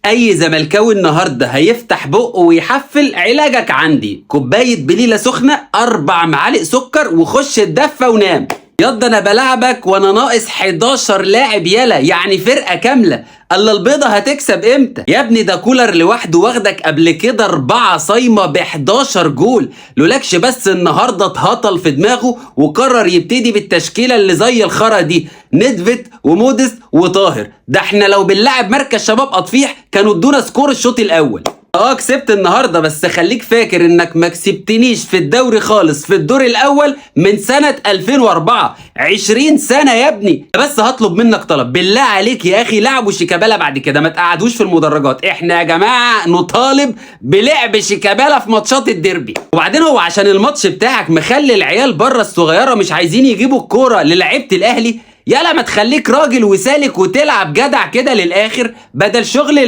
اي زملكاوي النهارده هيفتح بقه ويحفل علاجك عندي. كوبايه بليله سخنه، 4 معالق سكر، وخش الدفه ونام. ياض انا بلعبك وانا ناقص 11 لاعب، يلا يعني فرقه كامله. الا البيضه هتكسب امتى يا ابني؟ ده كولر لوحده واخدك قبل كده 4 صايمه ب 11 جول. لولاكش بس النهارده اتهطل في دماغه وقرر يبتدي بالتشكيله اللي زي الخرا دي، ندفت ومودست وطاهر. ده احنا لو بنلعب مركز شباب اطفيح كانوا ادونا سكور الشوط الاول. كسبت النهارده، بس خليك فاكر انك ما كسبتنيش في الدوري خالص في الدور الاول من سنه 2004. 20 سنه يا ابني. بس هطلب منك طلب، بالله عليك يا اخي لعبوا شيكابالا بعد كده، ما تقعدوش في المدرجات. احنا يا جماعه نطالب بلعب شيكابالا في ماتشات الديربي. وبعدين هو عشان الماتش بتاعك مخلي العيال بره الصغيره مش عايزين يجيبوا الكوره للعيبه الاهلي؟ يلا ما تخليك راجل وسالك وتلعب جدع كده للاخر بدل شغل